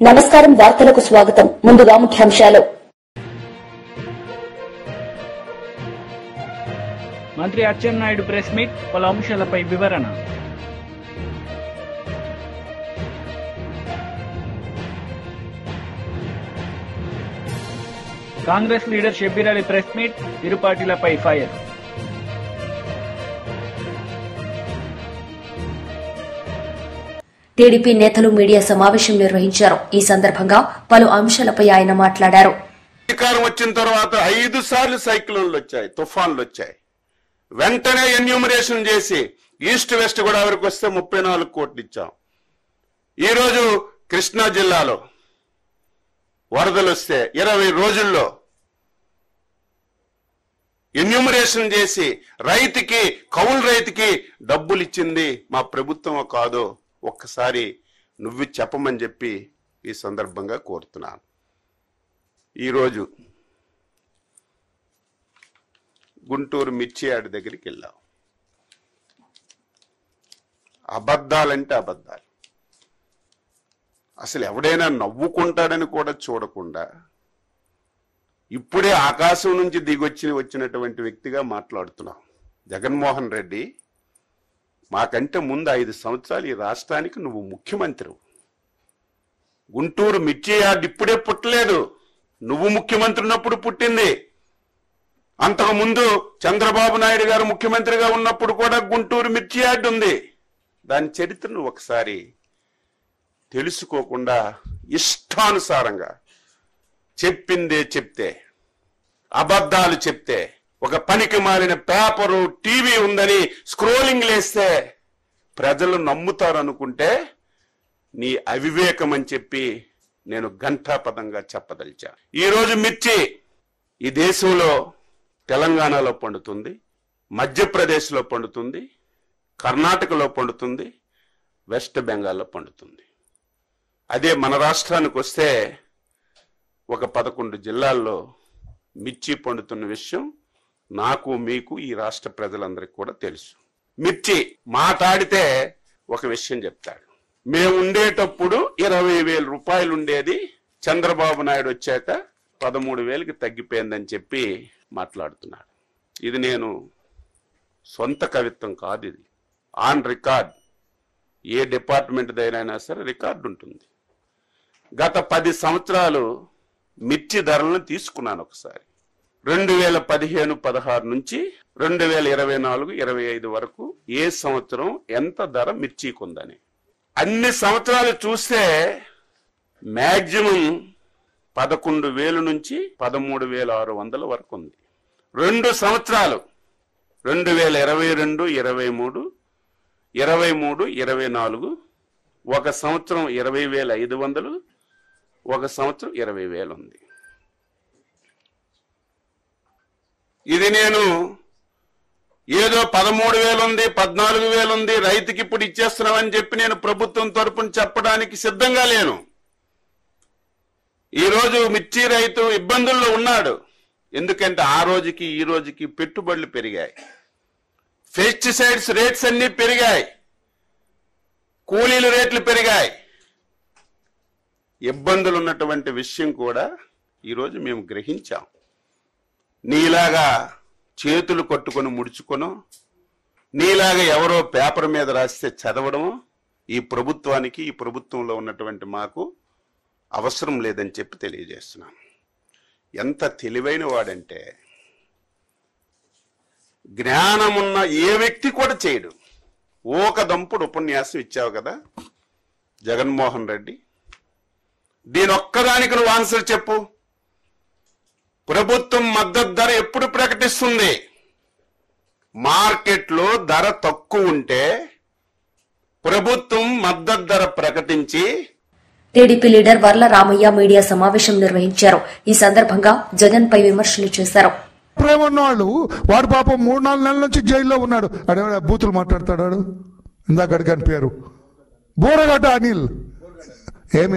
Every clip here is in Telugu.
నమస్కారం, వార్తలకు స్వాగతం. ముందుగా ముఖ్యాంశాలు. మంత్రి అచ్చెన్నాయుడు ప్రెస్ మీట్, పలు అంశాలపై వివరణ. Congress leader Shabbir Ali press meet, ఇరు పార్టీలపై ఫైర్. టీడీపీ నేతలు మీడియా సమావేశం నిర్వహించారు. ఈ సందర్భంగా పలు అంశాలపై ఆయన మాట్లాడారు. అధికారం వచ్చిన తర్వాత 5 సార్లు సైక్లోన్లు వచ్చాయి, తుఫాన్లు వచ్చాయి. వెంటనే ఎన్యూమరేషన్ చేసి ఈస్ట్ వెస్ట్ గోదావరికి వస్తే 34 కోట్లు ఇచ్చాం. ఈరోజు కృష్ణా జిల్లాలో వరదలు వస్తే 20 రోజుల్లో ఎన్యూమరేషన్ చేసి రైతుకి, కౌలు రైతుకి డబ్బులు ఇచ్చింది మా ప్రభుత్వం కాదో ఒక్కసారి నువ్వు చెప్పమని చెప్పి ఈ సందర్భంగా కోరుతున్నాను. ఈరోజు గుంటూరు మిర్చి యార్డ్ దగ్గరికి వెళ్ళాం. అబద్ధాలంటే అబద్ధాలు. అసలు ఎవడైనా నవ్వుకుంటాడని కూడా చూడకుండా ఇప్పుడే ఆకాశం నుంచి వచ్చినటువంటి వ్యక్తిగా మాట్లాడుతున్నాం. జగన్మోహన్ రెడ్డి, మాకంటే ముందు 5 సంవత్సరాలు ఈ రాష్ట్రానికి నువ్వు ముఖ్యమంత్రి. గుంటూరు మిర్చి యార్డ్ ఇప్పుడే పుట్టలేదు, నువ్వు ముఖ్యమంత్రి ఉన్నప్పుడు పుట్టింది. అంతకు ముందు చంద్రబాబు నాయుడు గారు ముఖ్యమంత్రిగా ఉన్నప్పుడు కూడా గుంటూరు మిర్చి యార్డ్ ఉంది. దాని చరిత్రను ఒకసారి తెలుసుకోకుండా ఇష్టానుసారంగా చెప్పిందే చెప్తే, అబద్ధాలు చెప్తే, ఒక పనికి మారిన పేపరు, టీవీ ఉందని స్క్రోలింగ్ లేస్తే ప్రజలు నమ్ముతారనుకుంటే నీ అవివేకం అని చెప్పి నేను ఘంటాపదంగా చెప్పదలిచా. ఈరోజు మిర్చి ఈ దేశంలో తెలంగాణలో పండుతుంది, మధ్యప్రదేశ్లో పండుతుంది, కర్ణాటకలో పండుతుంది, వెస్ట్ బెంగాల్లో పండుతుంది. అదే మన రాష్ట్రానికి వస్తే ఒక 11 జిల్లాల్లో మిర్చి పండుతున్న విషయం నాకు, మీకు, ఈ రాష్ట్ర ప్రజలందరికీ కూడా తెలుసు. మిర్చి మాట్లాడితే ఒక విషయం చెప్తాడు. మేము ఉండేటప్పుడు 20,000 రూపాయలు ఉండేది, చంద్రబాబు నాయుడు వచ్చాక 13,000కి తగ్గిపోయిందని చెప్పి మాట్లాడుతున్నాడు. ఇది నేను సొంత కవిత్వం కాదు, ఇది ఆన్ రికార్డ్. ఏ డిపార్ట్మెంట్ దైనా సరే రికార్డు ఉంటుంది. గత 10 సంవత్సరాలు మిర్చి ధరలను తీసుకున్నాను ఒకసారి. 2015-16 నుంచి 2024-25 వరకు ఏ సంవత్సరం ఎంత ధర మిర్చికి ఉందని అన్ని సంవత్సరాలు చూస్తే మ్యాక్సిమం 11,000 నుంచి 13,600 వరకు ఉంది. 2 సంవత్సరాలు 2022, 23, 23, 24 ఒక సంవత్సరం 20,500, ఒక సంవత్సరం 20,000 ఉంది. ఇది నేను ఏదో 13,000 ఉంది, 14,000 ఉంది, రైతుకి ఇప్పుడు ఇచ్చేస్తున్నామని చెప్పి నేను ప్రభుత్వం తరపున చెప్పడానికి సిద్ధంగా లేను. ఈరోజు మిర్చి రైతు ఇబ్బందుల్లో ఉన్నాడు. ఎందుకంటే ఆ రోజుకి ఈ రోజుకి పెట్టుబడులు పెరిగాయి, పెస్టిసైడ్స్ రేట్స్ అన్ని పెరిగాయి, కూలీల రేట్లు పెరిగాయి. ఇబ్బందులు ఉన్నటువంటి విషయం కూడా ఈరోజు మేము గ్రహించాం. నీలాగా చేతులు కట్టుకొని ముడుచుకొను, నీలాగా ఎవరో పేపర్ మీద రాస్తే చదవడము ఈ ప్రభుత్వానికి, ఈ ప్రభుత్వంలో ఉన్నటువంటి మాకు అవసరం లేదని చెప్పి తెలియజేస్తున్నాం. ఎంత తెలివైన వాడంటే జ్ఞానమున్న ఏ వ్యక్తి కూడా చేయడు. దంపుడు ఉపన్యాసం ఇచ్చావు కదా జగన్మోహన్ రెడ్డి, దీని ఒక్కదానికి నువ్వు ఆన్సర్ చెప్పు. ప్రభుత్వం మద్దతు ధర ఎప్పుడు ప్రకటిస్తుంది? మార్కెట్లో ధర తక్కువ ఉంటే ప్రభుత్వం మద్దతు ధర ప్రకటించి. TDP leader Varla Ramaiah media సమావేశం నిర్వహించారు. ఈ సందర్భంగా జగన్ పై విమర్శలు చేశారు. ప్రేమన్నవాళ్ళు వాడు పాపం 3-4 నెలల నుంచి జైల్లో ఉన్నాడు. అడే బూతులు మాట్లాడతాడు. ఇందాక అడిగాని పేరు బోరగడ్డ అనిల్.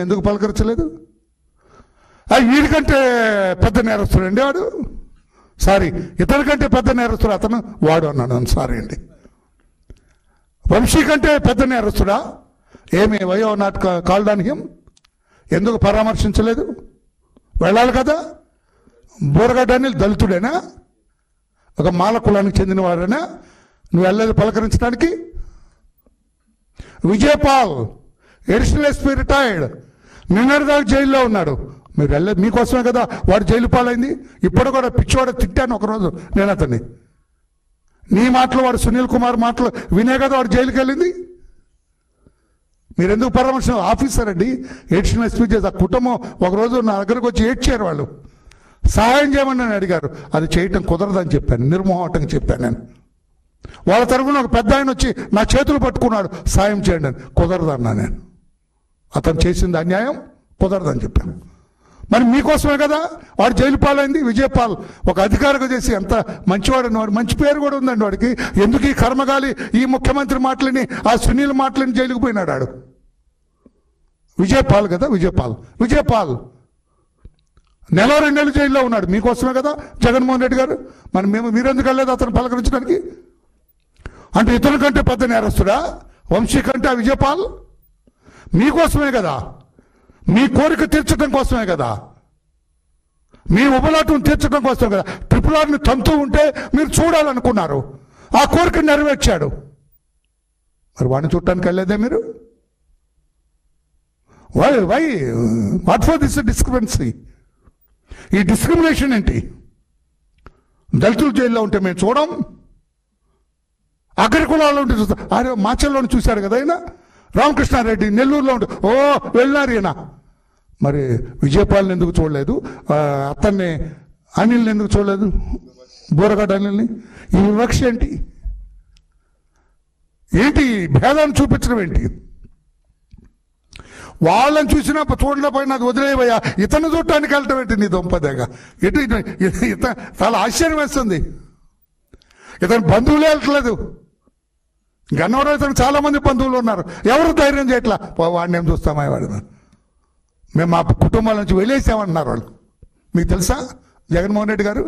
ఎందుకు పలకరించలేదు? వీడికంటే పెద్ద నేరస్తుడు అండి వాడు, సారీ ఇతని కంటే పెద్ద నేరస్తుడు అతను వాడు అన్నాడు. సారీ అండి. వంశీ కంటే పెద్ద నేరస్తుడా? ఏమి వయో నాట్ కాల్డ్ ఆన్ హిమ్? ఎందుకు పరామర్శించలేదు? వెళ్ళాలి కదా. బోరగడ్డ అనిల్ దళితుడేనా? ఒక మాల కులానికి చెందినవాడేనా? నువ్వు వెళ్ళలేదు పలకరించడానికి? విజయపాల్ ఎడిషనల్ ఎస్పీ రిటైర్డ్, నిన్నటిదాకా జైల్లో ఉన్నాడు. మీరు వెళ్ళలేదు, మీకోసమే కదా వాడు జైలు పాలైంది. ఇప్పుడు కూడా పిచ్చివాడు తిట్టాను ఒకరోజు నేను అతన్ని. నీ మాటలు, వాడు సునీల్ కుమార్ మాటలు వినే కదా వాడు జైలుకి వెళ్ళింది. మీరెందుకు పరామర్శ? ఆఫీసర్ అండి, ఎడిషనల్ ఎస్పీ చేసి ఆ కుటుంబం ఒకరోజు నా దగ్గరకు వచ్చి ఏడ్చారు. వాళ్ళు సహాయం చేయమని అడిగారు. అది చేయటం కుదరదని చెప్పాను, నిర్మోహటంగా చెప్పాను నేను. వాళ్ళ తరఫున ఒక పెద్ద ఆయన వచ్చి నా చేతులు పట్టుకున్నాడు, సాయం చేయండి అని. కుదరదన్నా నేను. అతను చేసింది అన్యాయం, కుదరదని చెప్పాను. మరి మీకోసమే కదా వాడు జైలు పాలైంది. విజయపాల్ ఒక అధికారిగా చేసి ఎంత మంచివాడు, వాడు మంచి పేరు కూడా ఉందండి వాడికి. ఎందుకు ఈ కర్మగాలి ఈ ముఖ్యమంత్రి మాటలని, ఆ సునీల్ మాటలని జైలుకు పోయినాడు ఆడు. విజయపాల్ కదా, విజయపాల్ నెల 2 నెలలు జైల్లో ఉన్నాడు. మీకోసమే కదా జగన్మోహన్ రెడ్డి గారు. మరి మీరెందుకు వెళ్ళలేదు అతను పలకరించడానికి? అంటే ఇతని కంటే పెద్ద నేరస్తుడా వంశీ కంటే ఆ విజయపాల్? మీకోసమే కదా, మీ కోరిక తీర్చడం కోసమే కదా, మీ ఉబలాటం తీర్చడం కోసమే కదా. RRRని తంతూ ఉంటే మీరు చూడాలనుకున్నారు, ఆ కోరిక నెరవేర్చాడు. మరి వాడిని చూడటానికి వెళ్ళలేదే మీరు? Why what for this discrepancy? ఈ డిస్క్రిమినేషన్ ఏంటి? దళితులు జైల్లో ఉంటే మేము చూడం, అగ్ర కులాల్లో ఉంటే చూస్తాం. అరే మాచల్లోని చూశారు కదా ఆయన, రామకృష్ణారెడ్డి నెల్లూరులో ఉంటే వెళ్ళినారు ఈయన. మరి విజయపాల్ని ఎందుకు చూడలేదు? అతన్ని అనిల్ని ఎందుకు చూడలేదు? బోరగడ్డ అనిల్ని. ఈ వివక్ష ఏంటి? భేదాన్ని చూపించడం ఏంటి? వాళ్ళని చూసినా చూడలేకపోయి నాకు వదిలేవయ్యా, ఇతను చూడటానికి వెళ్ళటం ఏంటి నీ దొంపదేగా? చాలా ఆశ్చర్యం వేస్తుంది. ఇతను బంధువులే వెళ్ళట్లేదు. గన్నవరం ఇతను చాలా మంది బంధువులు ఉన్నారు, ఎవరు ధైర్యం చేయట్లా. వాడిని ఏం చూస్తామా, వాడు మేము మా కుటుంబాల నుంచి వెళ్ళేసామన్నారు వాళ్ళు. మీకు తెలుసా జగన్మోహన్ రెడ్డి గారు?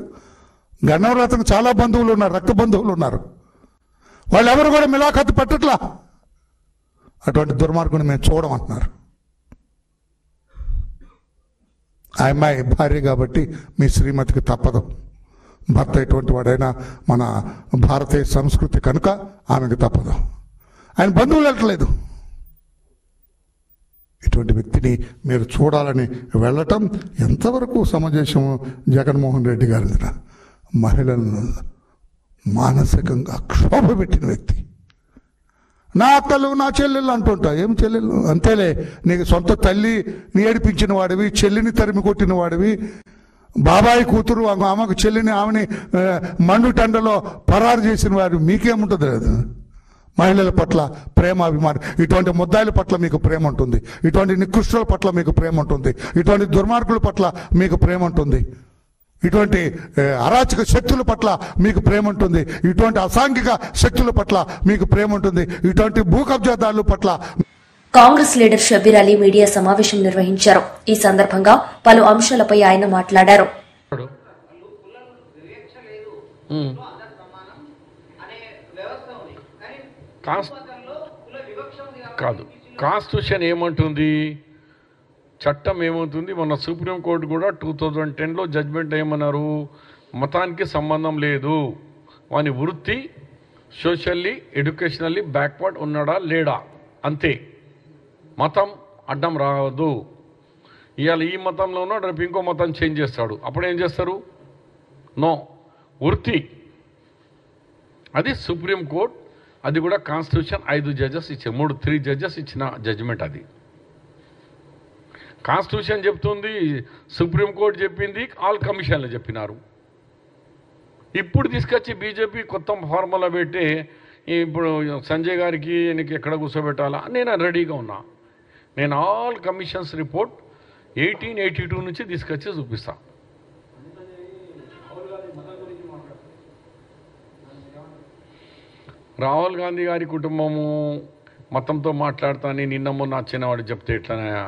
గన్నవరం అతను చాలా బంధువులు ఉన్నారు, రక్త బంధువులు ఉన్నారు. వాళ్ళు ఎవరు కూడా మిలాఖత్ పెట్టట్లా. అటువంటి దుర్మార్గుని మేము చూడమంటున్నారు. ఆ అమ్మాయి భార్య కాబట్టి మీ శ్రీమతికి తప్పదు. భర్త ఎటువంటి వాడైనా మన భారతీయ సంస్కృతి కనుక ఆమెకు తప్పదు. ఆయన బంధువులు వెళ్ళట్లేదు. ఇటువంటి వ్యక్తిని మీరు చూడాలని వెళ్ళటం ఎంతవరకు సమంజసము? జగన్మోహన్ రెడ్డి గారి మహిళలను మానసికంగా క్షోభ పెట్టిన వ్యక్తి. నా అక్కలు నా చెల్లెళ్ళు అంటుంటా. ఏం చెల్లెళ్ళు? అంతేలే, నీకు సొంత తల్లి నీ ఏడిపించిన వాడివి, చెల్లిని తరిమి కొట్టిన వాడివి, బాబాయి కూతురు ఆమెకు చెల్లిని ఆమెని మండు టెండలో పరారు చేసిన వారు. మీకేముంటుంది? లేదు మహిళల పట్ల ప్రేమ, అభిమానం. ఇటువంటి ముద్దాయిల పట్ల మీకు ప్రేమ ఉంటుంది, ఇటువంటి నికృష్టుల పట్ల మీకు ప్రేమ ఉంటుంది, ఇటువంటి దుర్మార్గుల పట్ల మీకు ప్రేమ ఉంటుంది, ఇటువంటి అరాచక శక్తుల పట్ల మీకు ప్రేమ ఉంటుంది, ఇటువంటి అసాంఘిక శక్తుల పట్ల మీకు ప్రేమ ఉంటుంది, ఇటువంటి భూ కబ్జాదారుల పట్ల. కాంగ్రెస్ లీడర్ షబ్బీర్ అలీ మీడియా సమావేశం నిర్వహించారు. ఈ సందర్భంగా పలు అంశాలపై ఆయన మాట్లాడారు. కాన్స్టిట్యూషన్ ఏమంటుంది, చట్టం ఏమవుతుంది? మన సుప్రీంకోర్టు కూడా 2010లో జడ్జిమెంట్ ఏమన్నారు? మతానికి సంబంధం లేదు, వాని వృత్తి సోషల్లీ ఎడ్యుకేషనల్లీ బ్యాక్వర్డ్ ఉన్నాడా లేడా అంతే, మతం అడ్డం రాదు. ఇవాళ ఈ మతంలో ఉన్నాడు, రేపు ఇంకో మతం చేంజ్ చేస్తాడు, అప్పుడు ఏం చేస్తారు? నో, వృత్తి. అది సుప్రీంకోర్టు, అది కూడా కాన్స్టిట్యూషన్ 5 జడ్జెస్ ఇచ్చారు, 3 జడ్జెస్ ఇచ్చిన జడ్జిమెంట్. అది కాన్స్టిట్యూషన్ చెప్తుంది, సుప్రీంకోర్టు చెప్పింది, ఆల్ కమిషన్లు చెప్పినారు. ఇప్పుడు తీసుకొచ్చి బీజేపీ కొత్త ఫార్ములా పెట్టి ఇప్పుడు సంజయ్ గారికి నీకు ఎక్కడ కూర్చోబెట్టాలా? నేను రెడీగా ఉన్నా. నేను ఆల్ కమిషన్స్ రిపోర్ట్ 1882 నుంచి తీసుకొచ్చి చూపిస్తా. రాహుల్ గాంధీ గారి కుటుంబము మతంతో మాట్లాడతానని నిన్న మొన్న చిన్నవాడు చెప్తే ఎట్లనయా?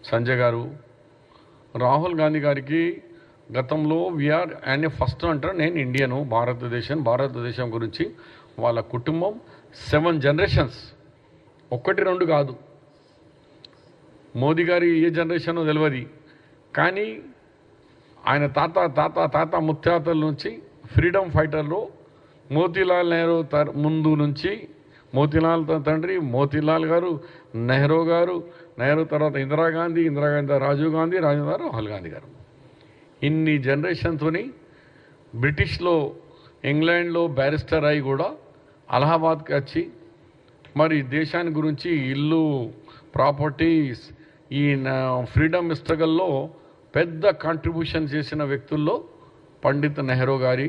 సంజయ్ గారు రాహుల్ గాంధీ గారికి గతంలో ఆయన ఫస్ట్ అంటారు నేను ఇండియను, భారతదేశం గురించి వాళ్ళ కుటుంబం 7 జనరేషన్స్, 1-2 కాదు. మోదీ గారి ఏ జనరేషన్ తెలియదు, కానీ ఆయన తాత ముత్తాతల నుంచి ఫ్రీడమ్ ఫైటర్లో మోతీలాల్ నెహ్రూ ముందు నుంచి మోతీలాల్ తండ్రి మోతీలాల్ గారు, నెహ్రూ తర్వాత ఇందిరాగాంధీ రాజీవ్ గాంధీ రాహుల్ గాంధీ గారు. ఇన్ని జనరేషన్తోని బ్రిటిష్లో ఇంగ్లాండ్లో బ్యారిస్టర్ అయి కూడా అలహాబాద్కి వచ్చి మరి దేశాన్ని గురించి ఇల్లు ప్రాపర్టీస్ ఈ ఫ్రీడమ్ స్ట్రగల్లో పెద్ద కాంట్రిబ్యూషన్ చేసిన వ్యక్తుల్లో పండిత్ నెహ్రూ గారి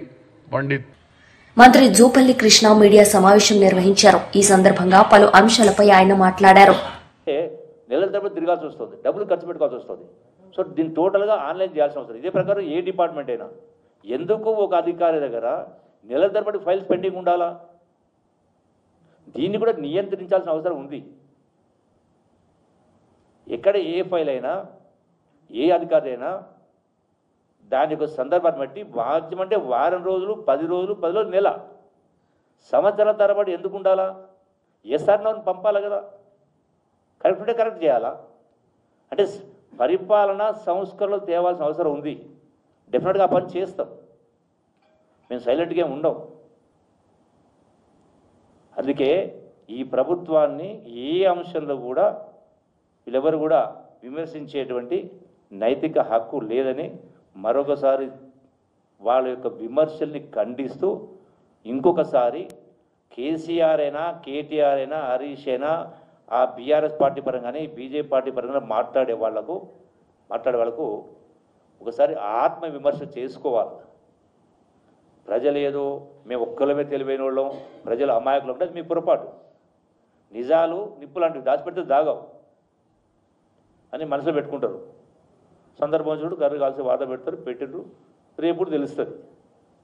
మంత్రి జూపల్లి కృష్ణ మీడియా సమావేశం నిర్వహించారు. ఈ సందర్భంగా పలు అంశాలపై ఆయన మాట్లాడారు. నెలల తరబడి తిరగాల్సి వస్తుంది, డబ్బులు ఖర్చు పెట్టుకోవాల్సి వస్తుంది. సో దీన్ని టోటల్గా ఆన్లైన్ చేయాల్సిన అవసరం. ఇదే ప్రకారం ఏ డిపార్ట్మెంట్ అయినా ఎందుకు ఒక అధికారి దగ్గర నెలల తరబడి ఫైల్స్ పెండింగ్ ఉండాలా? దీన్ని కూడా నియంత్రించాల్సిన అవసరం ఉంది. ఎక్కడ ఏ ఫైల్ అయినా ఏ అధికారి అయినా దాని యొక్క సందర్భాన్ని బట్టి వాద్యం అంటే వారం రోజులు 10 రోజులు 10 రోజులు నెల సంవత్సరాల తరబడి ఎందుకు ఉండాలా? ఎస్ఆర్నోని పంపాలి కదా, కరెక్ట్ ఉంటే కరెక్ట్ చేయాలా? అంటే పరిపాలన సంస్కరణలు తేవాల్సిన అవసరం ఉంది. డెఫినెట్గా ఆ పని చేస్తాం, మేము సైలెంట్గా ఉండం. అందుకే ఈ ప్రభుత్వాన్ని ఏ అంశంలో కూడా వీళ్ళెవరు కూడా విమర్శించేటువంటి నైతిక హక్కు లేదని మరొకసారి వాళ్ళ యొక్క విమర్శల్ని ఖండిస్తూ ఇంకొకసారి కేసీఆర్ అయినా కేటీఆర్ అయినా హరీష్ అయినా ఆ బీఆర్ఎస్ పార్టీ పరంగానే బీజేపీ పార్టీ పరంగా మాట్లాడే వాళ్ళకు ఒకసారి ఆత్మ విమర్శ చేసుకోవాలి. ప్రజలు ఏదో మేము ఒక్కలమే తెలివైన వాళ్ళం, ప్రజలు అమాయకులు అంటే మీ పొరపాటు. నిజాలు నిప్పు లాంటివి దాచిపెడితే దాగవు అని మనసులో పెట్టుకుంటారు. సందర్భం చూడు కర్ర కాల్సి వాత పెడతారు, పెట్టిండ్రు, రేపు తెలుస్తుంది.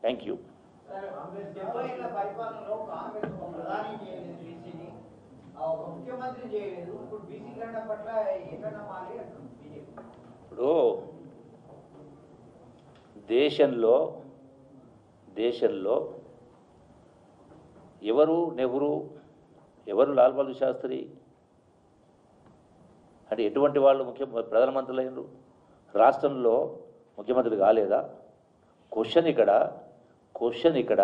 Thank you. ఇప్పుడు దేశంలో ఎవరు నెహ్రూ, ఎవరు లాల్ బహదూర్ శాస్త్రి అంటే ఎటువంటి వాళ్ళు ప్రధానమంత్రులు అయినరు? రాష్ట్రంలో ముఖ్యమంత్రి కాలేదా? క్వశ్చన్ ఇక్కడ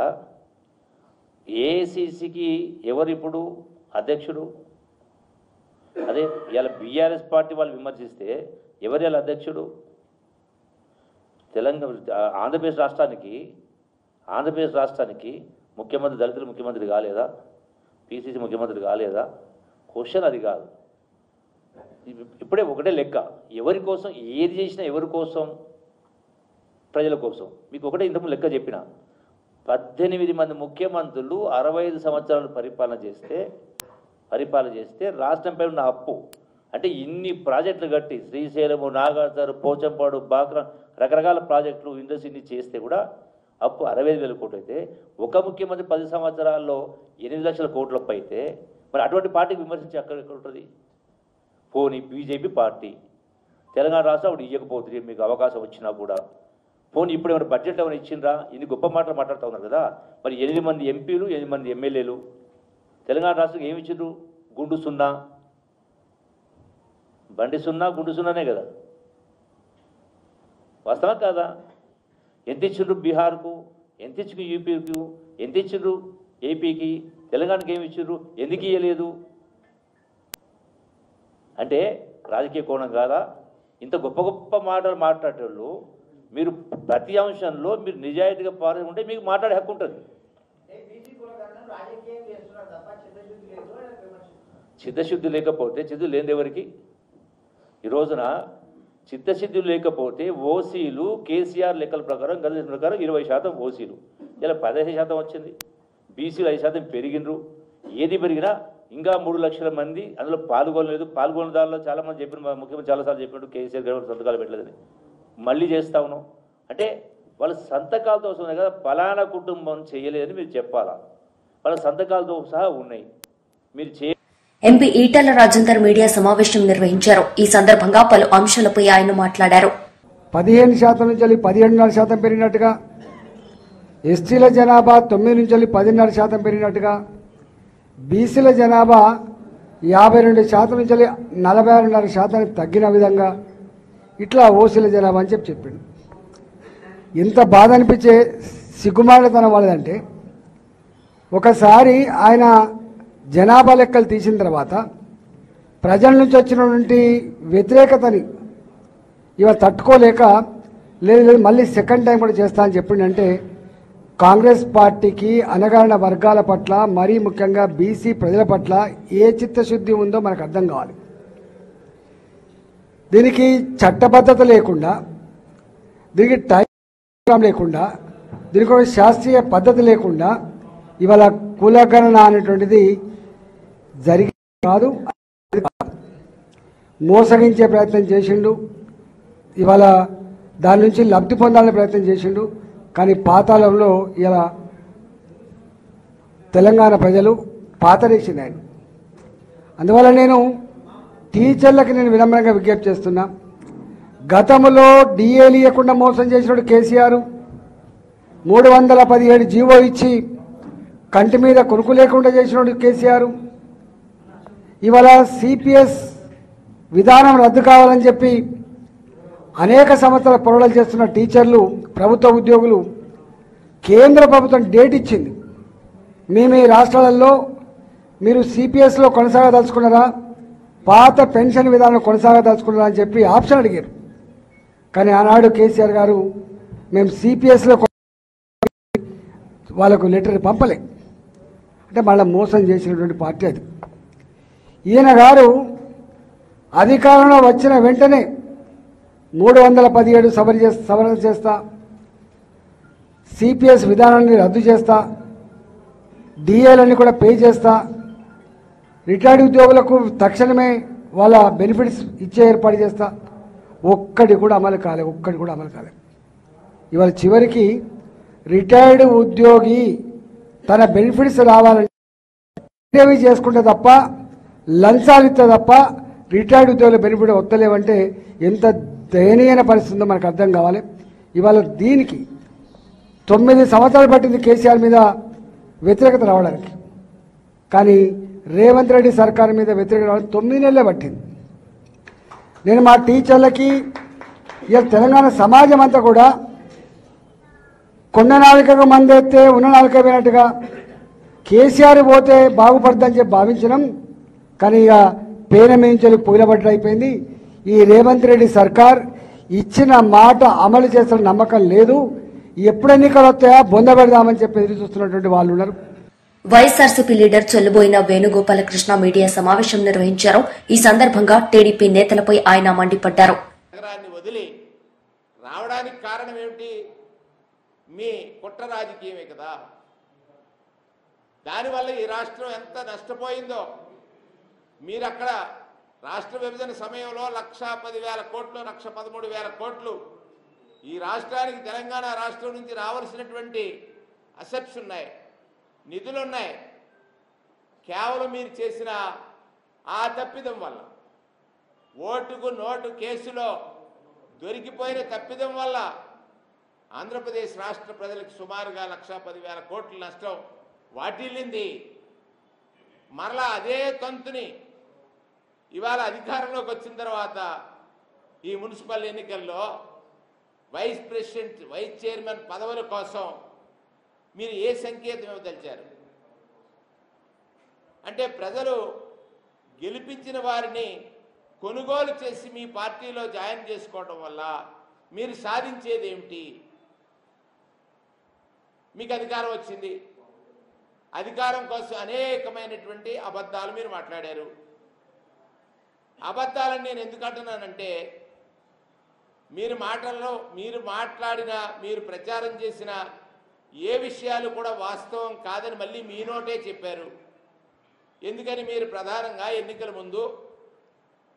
ఏఐసిసికి ఎవరు ఇప్పుడు అధ్యక్షుడు? అదే ఇలా బీఆర్ఎస్ పార్టీ వాళ్ళు విమర్శిస్తే ఎవరు ఇలా అధ్యక్షుడు? ఆంధ్రప్రదేశ్ రాష్ట్రానికి ముఖ్యమంత్రి దళితులు ముఖ్యమంత్రి కాలేదా? పిసిసి ముఖ్యమంత్రి కాలేదా? క్వశ్చన్ అది కాదు. ఇప్పుడే ఒకటే లెక్క, ఎవరి కోసం ఏది చేసినా ఎవరి కోసం? ప్రజల కోసం. మీకు ఒకటే ఇంతకు లెక్క చెప్పిన 18 మంది ముఖ్యమంత్రులు 65 సంవత్సరాలు పరిపాలన చేస్తే రాష్ట్రంపై ఉన్న అప్పు అంటే ఇన్ని ప్రాజెక్టులు కట్టి శ్రీశైలము, నాగార్జున, పోచంపాడు, బాక్రా రకరకాల ప్రాజెక్టులు ఇండస్ట్రీని చేస్తే కూడా అప్పు 65,000 కోట్లు అయితే ఒక ముఖ్యమంత్రి 10 సంవత్సరాల్లో 8 లక్షల కోట్లప్పు అయితే మరి అటువంటి పార్టీకి విమర్శించి ఎక్కడ ఉంటుంది? పోనీ బీజేపీ పార్టీ తెలంగాణ రాష్ట్రం అప్పుడు ఇవ్వకపోతుంది మీకు అవకాశం వచ్చినా కూడా. పోనీ ఇప్పుడు ఏమైనా బడ్జెట్ ఏమైనా ఇచ్చిండ్రా? ఇన్ని గొప్ప మాటలు మాట్లాడుతూ ఉన్నారు కదా. మరి 8 మంది ఎంపీలు 8 మంది ఎమ్మెల్యేలు తెలంగాణ రాష్ట్రం ఏమి ఇచ్చిండ్రు? గుండు సున్నా, బండి సున్నా, గుండు సున్నానే కదా. వాస్తవా కాదా? ఎంత ఇచ్చిండ్రు బీహార్కు, ఎంత ఇచ్చిండ్రు యూపీకు, ఎంత ఇచ్చిండ్రు ఏపీకి? తెలంగాణకి ఏమి ఇచ్చిండ్రు? ఎందుకు ఇవ్వలేదు? అంటే రాజకీయ కోణం కాదా? ఇంత గొప్ప గొప్ప మాటలు మాట్లాడేటోళ్ళు మీరు ప్రతి అంశంలో మీరు నిజాయితీగా పాల్గొంటే మీకు మాట్లాడే హక్కు ఉంటుంది. చిత్తశుద్ధి లేకపోతే చిత్తశుద్ధి లేనిది ఎవరికి? ఈ రోజున చిత్తశుద్ధి లేకపోతే ఓసీలు కేసీఆర్ లెక్కల ప్రకారం గత ప్రకారం 20% ఓసీలు, ఇలా 15% వచ్చింది. బీసీలు 5% పెరిగినరు. ఏది పెరిగినా ఇంకా 3 లక్షల మంది అందులో పాల్గొనలేదు. పాల్గొన్న దానిలో చాలామంది చెప్పిన, ముఖ్యమంత్రి చాలాసార్లు చెప్పినట్టు కేసీఆర్ గవర్నమెంట్ సంతకాలు పెట్టలేదని మళ్ళీ చేస్తా ఉన్నాం. అంటే వాళ్ళ సంతకాలతో వస్తుంది కదా, ఫలానా కుటుంబం చేయలేదని మీరు చెప్పాలా? వాళ్ళ సంతకాలతో సహా ఉన్నాయి. మీరు ఎంపీ ఈటెల రాజేందర్ మీడియా సమావేశం నిర్వహించారు. ఈ సందర్భంగా పలు అంశాలపై ఆయన మాట్లాడారు. 15% నుంచి 17.5% పెరిగినట్టుగా, ఎస్టీల జనాభా 9 నుంచి 10.5% పెరిగినట్టుగా, బీసీల జనాభా 52% నుంచి 46.5% తగ్గిన విధంగా ఇట్లా ఓసీల జనాభా అని చెప్పిండు. ఎంత బాధ అనిపించే సిగ్గుమాలితనం వాళ్ళదంటే, ఒకసారి ఆయన జనాభా లెక్కలు తీసిన తర్వాత ప్రజల నుంచి వచ్చినటువంటి వ్యతిరేకతని ఇవాళ తట్టుకోలేక లేదు మళ్ళీ సెకండ్ టైం కూడా చేస్తా అని చెప్పిండంటే, కాంగ్రెస్ పార్టీకి అణగారిన వర్గాల పట్ల, మరీ ముఖ్యంగా బీసీ ప్రజల పట్ల ఏ చిత్తశుద్ధి ఉందో మనకు అర్థం కావాలి. దీనికి చట్టబద్ధత లేకుండా, దీనికి టైం లేకుండా, దీనికి ఒక శాస్త్రీయ పద్ధతి లేకుండా ఇవాళ కులగణన అనేటువంటిది జరిగి కాదు, మోసగించే ప్రయత్నం చేసిండు. ఇవాళ దాని నుంచి లబ్ధి పొందాలనే ప్రయత్నం చేసిండు. కానీ పాతాళంలో ఇలా తెలంగాణ ప్రజలు పాతరేసింది ఆయన. అందువల్ల నేను టీచర్లకి వినమ్రంగా విజ్ఞప్తి చేస్తున్నా. గతంలో డిఏలు ఇవ్వకుండా మోసం చేసినాడు కేసీఆర్. 317 జీవో ఇచ్చి కంటి మీద కొనుక్కు లేకుండా చేసినాడు కేసీఆర్. ఇవాళ సిపిఎస్ విధానం రద్దు కావాలని చెప్పి అనేక సంవత్సరాల పోరాటాలు చేస్తున్న టీచర్లు, ప్రభుత్వ ఉద్యోగులు కేంద్ర ప్రభుత్వం డేట్ ఇచ్చింది. మీ రాష్ట్రాలలో మీరు సిపిఎస్లో కొనసాగదలుచుకున్నారా, పాత పెన్షన్ విధానంలో కొనసాగదలుచుకున్నారా అని చెప్పి ఆప్షన్ అడిగారు. కానీ ఆనాడు కేసీఆర్ గారు మేము సిపిఎస్లో వాళ్ళకు లెటర్ పంపలే. అంటే మళ్ళీ మోసం చేసినటువంటి పార్టీ అది. ఈయన గారు అధికారంలో వచ్చిన వెంటనే 317 సవరణ చేస్తా, సిపిఎస్ విధానాన్ని రద్దు చేస్తా, డిఏలన్నీ కూడా పే చేస్తా, రిటైర్డ్ ఉద్యోగులకు తక్షణమే వాళ్ళ బెనిఫిట్స్ ఇచ్చే ఏర్పాటు చేస్తా. ఒక్కటి కూడా అమలు కాలే. ఇవాళ చివరికి రిటైర్డ్ ఉద్యోగి తన బెనిఫిట్స్ రావాలంటే చేసుకుంటే తప్ప, లంచాలు ఇస్తే తప్ప రిటైర్డ్ ఉద్యోగుల బెనిఫిట్ వస్తలేవంటే ఎంత దయనీయమైన పరిస్థితి ఉందో మనకు అర్థం కావాలి. ఇవాళ దీనికి 9 సంవత్సరాలు పట్టింది కేసీఆర్ మీద వ్యతిరేకత రావడానికి. కానీ రేవంత్ రెడ్డి సర్కారు మీద వ్యతిరేకత రావడానికి 9 నెలలే పట్టింది. నేను మా టీచర్లకి, ఇవాళ తెలంగాణ సమాజం అంతా కూడా కొండ నాలుకకు మందెత్తే ఉన్న నాలుక పోయినట్టుగా కేసీఆర్ పోతే బాగుపడుతుందని చెప్పి భావించినాం. కానీ ఇక పేన మేంచలు పొగిలబడ్డ అయిపోయింది. ఈ రేవంత్ రెడ్డి సర్కార్ ఇచ్చిన మాట అమలు చేస్తున్న నమ్మకం లేదు. ఎప్పుడు ఎన్నికలు వస్తాయా బొంద పెడదామని చెప్పి ఎదురు చూస్తున్నటువంటి వాళ్ళు ఉన్నారు. వైఎస్ఆర్సీపీ లీడర్ చెల్లుబోయిన వేణుగోపాలకృష్ణ మీడియా సమావేశం నిర్వహించారు. ఈ సందర్భంగా టీడీపీ నేతలపై ఆయన మండిపడ్డారు. వదిలి రావడానికి కారణం ఏమిటి? మీ కుట్ర రాజకీయమే కదా. దానివల్ల ఈ రాష్ట్రం ఎంత నష్టపోయిందో మీరు అక్కడ రాష్ట్ర విభజన సమయంలో 1,10,000 కోట్లు, 1,13,000 కోట్లు ఈ రాష్ట్రానికి, తెలంగాణ రాష్ట్రం నుంచి రావాల్సినటువంటి అసెట్స్ ఉన్నాయి, నిధులున్నాయి. కేవలం మీరు చేసిన ఆ తప్పిదం వల్ల, ఓటుకు నోటు కేసులో దొరికిపోయిన తప్పిదం వల్ల ఆంధ్రప్రదేశ్ రాష్ట్ర ప్రజలకు సుమారుగా 1,10,000 కోట్ల నష్టం వాటిల్లింది. మరలా అదే తంతుని ఇవాళ అధికారంలోకి వచ్చిన తర్వాత ఈ మున్సిపల్ ఎన్నికల్లో వైస్ ప్రెసిడెంట్, వైస్ చైర్మన్ పదవుల కోసం మీరు ఏ సంకేతం ఇవ్వదలిచారు? అంటే ప్రజలు గెలిపించిన వారిని కొనుగోలు చేసి మీ పార్టీలో జాయిన్ చేసుకోవడం వల్ల మీరు సాధించేది ఏమిటి? మీకు అధికారం వచ్చింది, అధికారం కోసం అనేకమైనటువంటి అబద్ధాలు మీరు మాట్లాడారు. అబద్ధాలని నేను ఎందుకు అంటున్నానంటే, మీరు మాటల్లో మీరు మాట్లాడిన, మీరు ప్రచారం చేసిన ఏ విషయాలు కూడా వాస్తవం కాదని మళ్ళీ మీ నోటే చెప్పారు. ఎందుకని? మీరు ప్రధానంగా ఎన్నికల ముందు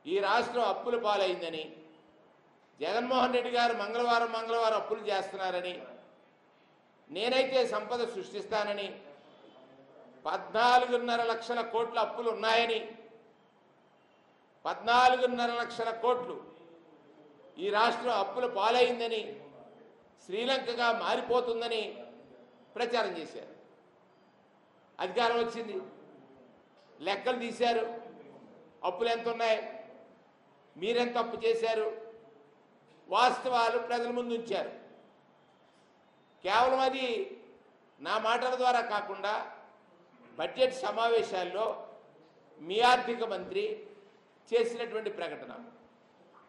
ఈ రాష్ట్రం అప్పుల పాలైందని, జగన్మోహన్ రెడ్డి గారు మంగళవారం అప్పులు చేస్తున్నారని, నేనైతే సంపద సృష్టిస్తానని, 14.5 లక్షల కోట్ల అప్పులు ఉన్నాయని, 14.5 లక్షల కోట్లు ఈ రాష్ట్రం అప్పుల పాలైందని, శ్రీలంకగా మారిపోతుందని ప్రచారం చేశారు. అధికారం వచ్చింది, లెక్కలు తీశారు, అప్పులు ఎంత ఉన్నాయి, మీరెంత అప్పు చేశారు, వాస్తవాలు ప్రజల ముందు ఉంచారు. కేవలం అది నా మాటల ద్వారా కాకుండా బడ్జెట్ సమావేశాల్లో మీ ఆర్థిక మంత్రి చేసినటువంటి ప్రకటన,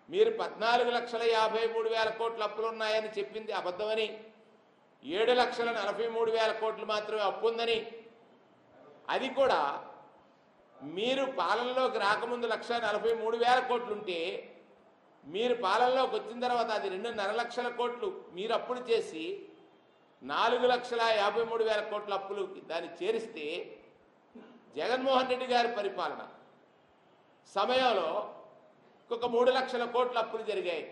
మీరు 14,53,000 కోట్ల అప్పులు ఉన్నాయని చెప్పింది అబద్ధమని, 7,43,000 కోట్లు మాత్రమే అప్పు ఉందని, అది కూడా మీరు పాలనలోకి రాకముందు 1,43,000 కోట్లు ఉంటే మీరు పాలనలోకి వచ్చిన తర్వాత అది 2.5 లక్షల కోట్లు మీరు అప్పులు చేసి 4,53,000 కోట్ల అప్పులు దాన్ని చేరిస్తే జగన్మోహన్ రెడ్డి గారి పరిపాలన సమయంలో ఒక 3 లక్షల కోట్ల అప్పులు జరిగాయి.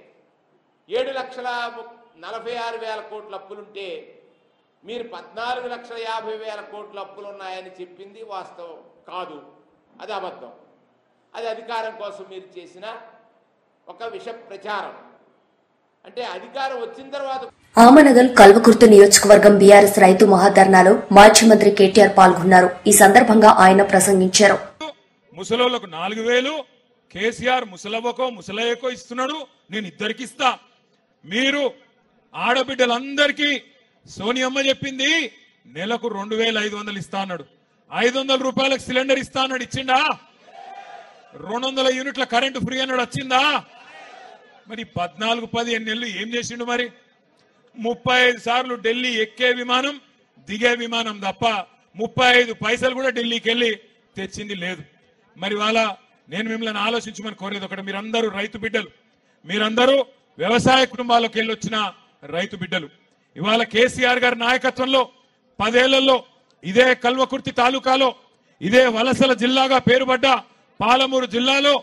7,46,000 కోట్ల అప్పులుంటే మీరు 14,50,000 కోట్ల అప్పులు ఉన్నాయని చెప్పింది వాస్తవం కాదు, అది అబద్ధం. అది అధికారం కోసం మీరు చేసిన ఒక విష ప్రచారం. అంటే అధికారం వచ్చిన తర్వాత ఆమనగల్ కల్వకుర్తి నియోజకవర్గం బీఆర్ఎస్ రైతు మహాధర్నాలో మాజీ మంత్రి కేటీఆర్ పాల్గొన్నారు. ఈ సందర్భంగా ఆయన ప్రసంగించారు. ముసలోళ్లకు 4,000 కేసీఆర్ ముసలవ్వకో ముసలయ్యకో ఇస్తున్నాడు, నేను ఇద్దరికి ఇస్తా. మీరు ఆడబిడ్డలందరికీ సోనియమ్మ చెప్పింది నెలకు 2,500 ఇస్తా అన్నాడు. 500 రూపాయలకు సిలిండర్ ఇస్తా అన్నాడు, ఇచ్చిండా? 200 యూనిట్ల కరెంటు ఫ్రీ అన్నాడు, వచ్చిందా? మరి 14-15 నెలలు ఏం చేసిండు? మరి 35 సార్లు ఢిల్లీ ఎక్కే విమానం దిగే విమానం తప్ప 35 పైసలు కూడా ఢిల్లీకి వెళ్ళి తెచ్చింది లేదు. మరి వాళ్ళ నేను మిమ్మల్ని ఆలోచించమని కోరేది ఒకటి, మీరందరూ రైతు బిడ్డలు, మీరందరూ వ్యవసాయ కుటుంబాలకు వెళ్ళి వచ్చిన రైతు బిడ్డలు. ఇవాళ కేసీఆర్ గారి నాయకత్వంలో 10 ఏళ్లలో ఇదే కల్వకుర్తి తాలూకాలో, ఇదే వలసల జిల్లాగా పేరుపడ్డ పాలమూరు జిల్లాలో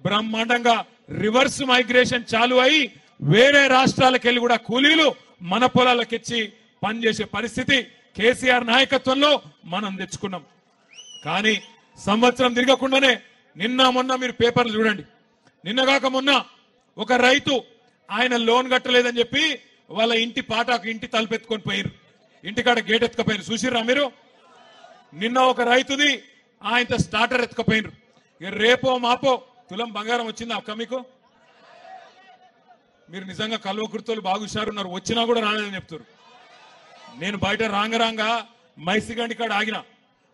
బ్రహ్మాండంగా రివర్స్ మైగ్రేషన్ చాలు అయి వేరే రాష్ట్రాలకు వెళ్ళి కూడా కూలీలు మన పొలాలకెచ్చి పనిచేసే పరిస్థితి కేసీఆర్ నాయకత్వంలో మనం తెచ్చుకున్నాం. కానీ సంవత్సరం తిరగకుండానే నిన్న మొన్న మీరు పేపర్లు చూడండి, నిన్నగాక మొన్న ఒక రైతు ఆయన లోన్ కట్టలేదని చెప్పి వాళ్ళ ఇంటి పాటాకు ఇంటి తలుపెత్తుకొని పోయారు, ఇంటికాడ గేట్ ఎత్తుకపోయారు. చూసిర్రా మీరు? నిన్న ఒక రైతుది ఆయన స్టార్టర్ ఎత్తుకపోయినారు. రేపో మాపో తులం బంగారం వచ్చిందా అక్క మీకు? మీరు నిజంగా కల్వకుర్తోలు బాగా హుషారున్నారు, వచ్చినా కూడా రాలేదని చెప్తారు. నేను బయట రాంగ మైసిగండి కాడ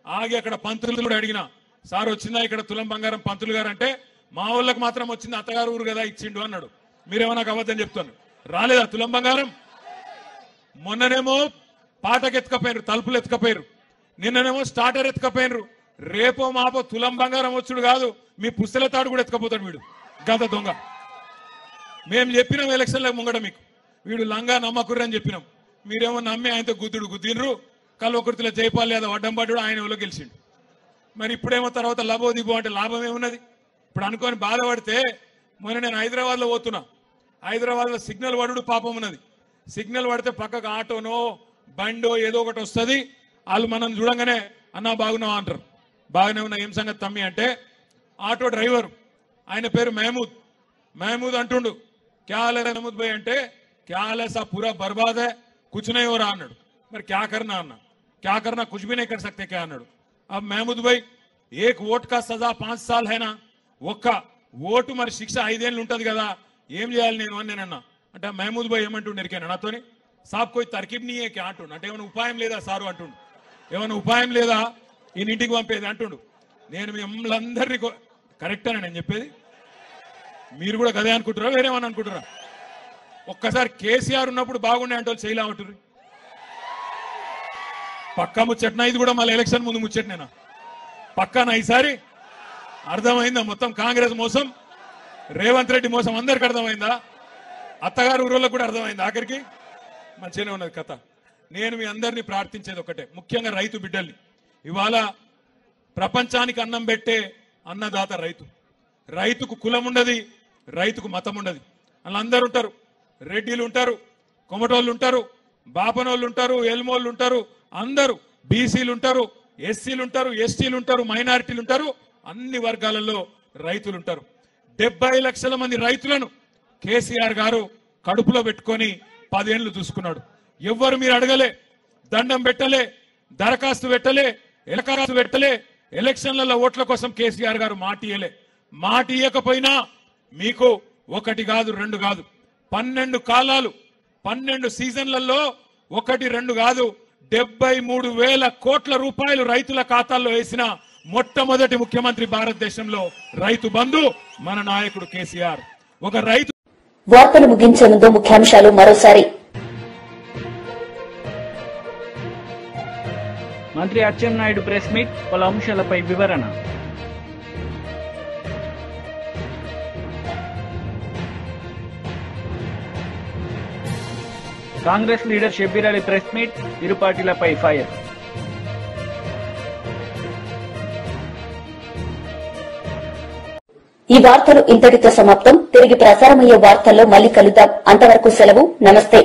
ఆగి అక్కడ పంతులు కూడా అడిగినా, సార్ వచ్చిందా ఇక్కడ తులం బంగారం పంతులు గారు అంటే, మా వాళ్ళకి మాత్రం వచ్చింది, అత్తగారు ఊరు కదా ఇచ్చిండు అన్నాడు. మీరేమో నాకు అబద్ధం చెప్తాను, రాలేదా తులం బంగారం? మొన్ననేమో పాటకెత్తుకపోయినారు, తలుపులు ఎత్తుకపోయారు, నిన్ననేమో స్టార్టర్ ఎత్తుకపోయినారు. రేపో మాపో తులం బంగారం వచ్చుడు కాదు, మీ పుస్తల తాడు కూడా ఎత్తుకపోతాడు వీడు, గత దొంగ. మేము చెప్పినాం ఎలక్షన్లకు ముంగట మీకు, వీడు లంగా నమ్మకుర్రు అని చెప్పినాం. మీరేమో నమ్మి ఆయనతో గుద్దినరు. కల్వకుర్తిలో జైపాల్ యాదవ్ అడ్డం పడ్డాడు, ఆయన ఎవరో గెలిచిండు. మరి ఇప్పుడేమో తర్వాత లబో దిబో అంటే లాభం ఏమున్నది? ఇప్పుడు అనుకొని బాధపడితే, మొన్న నేను హైదరాబాద్లో పోతున్నా, హైదరాబాద్లో సిగ్నల్ పడుడు పాపం ఉన్నది. సిగ్నల్ పడితే పక్కకు ఆటోనో బండో ఏదో ఒకటి వస్తుంది, వాళ్ళు మనం చూడంగానే అన్నా బాగున్నావా అంటారు. బాగానే ఉన్నా, ఏం సంగతి తమ్మి అంటే, ఆటో డ్రైవర్ ఆయన పేరు మహమూద్ అంటుండు. క్యాలే మహమూద్ భాయ్ అంటే, క్యాలే సా పూరా బర్బాద్ హై, కుచ్ నహీ హో రహా అన్నాడు. మరి క్యా కర్నా అన్నా, క్యా కర్నా కుచ్ భీ నహీ కర్ సక్తే క్యా అన్నాడు. अब महमूद भाई एक वोट का सजा 5 साल है ना, ఒక్క ఓటు మరి శిక్ష 5 ఏళ్ళు ఉంటుంది కదా, ఏం చేయాలి నేను అని నేనన్నా. అంటే మహమూద్ భాయ్ ఏమంటుండు ఎరికాను నాతోని, సాబ్ కోయి తర్కీబ్ నీ ఏ క్యా అంటుండు. అంటే ఏమైనా ఉపాయం లేదా సారు అంటుండు, ఏమైనా ఉపాయం లేదా ఈయన ఇంటికి పంపేది అంటుండు. నేను మిమ్మల్ని అందరినీ కరెక్ట్ అని నేను చెప్పేది, మీరు కూడా గదే అనుకుంటారా వేరేమని అనుకుంటారా? ఒక్కసారి కేసీఆర్ ఉన్నప్పుడు బాగుండే అంటే వాళ్ళు చేయలే అంటారు. పక్కా ముచ్చట్నా ఇది కూడా, మళ్ళీ ఎలక్షన్ ముందు ముచ్చట్నేనా? పక్కానా ఈసారి? అర్థమైందా మొత్తం కాంగ్రెస్ మోసం, రేవంత్ రెడ్డి మోసం అందరికి అర్థమైందా? అత్తగారు ఊరోళ్ళకు కూడా అర్థమైందా? ఆఖరికి మంచిగానే ఉన్నది కథ. నేను మీ అందరినీ ప్రార్థించేది ఒకటే, ముఖ్యంగా రైతు బిడ్డల్ని. ఇవాళ ప్రపంచానికి అన్నం పెట్టే అన్నదాత రైతు. రైతుకు కులం ఉండదు, రైతుకు మతం ఉండదు. వాళ్ళందరూ ఉంటారు, రెడ్డిలు ఉంటారు, కొమటోళ్ళు ఉంటారు, బాపనోళ్ళు ఉంటారు, ఎల్మోళ్ళు ఉంటారు, అందరూ బీసీలు ఉంటారు, ఎస్సీలు ఉంటారు, ఎస్టీలు ఉంటారు, మైనారిటీలు ఉంటారు, అన్ని వర్గాలలో రైతులు ఉంటారు. 70 లక్షల మంది రైతులను కేసీఆర్ గారు కడుపులో పెట్టుకొని 10 ఏళ్లు చూసుకున్నాడు. ఎవ్వరు మీరు అడగలే, దండం పెట్టలే, దరఖాస్తు పెట్టలే, ఎలక్షన్లలో ఓట్ల కోసం కేసీఆర్ గారు మాట ఇయ్యకపోయినా మీకు 1 కాదు 2 కాదు 12 కాలాలు 12 సీజన్లలో 1 2 కాదు 73,000 కోట్ల రూపాయలు రైతుల ఖాతాల్లో వేసిన మొట్టమొదటి ముఖ్యమంత్రి భారతదేశంలో రైతు బంధు మన నాయకుడు కేసీఆర్. ఒక రైతు. వార్తలు ముగించే ముందు ముఖ్యాంశాలు మరోసారి. మంత్రి అచ్చెన్నాయుడు ప్రెస్ మీట్, పలు అంశాలపై వివరణ. Congress leader Shabbir Ali press meet, ఇరు పార్టీలపై ఫైర్. ఈ వార్తలు ఇంతటితో సమాప్తం. తిరిగి ప్రసారమయ్యే వార్తల్లో మళ్లీ కలుద్దాం. అంతవరకు సెలవు. నమస్తే.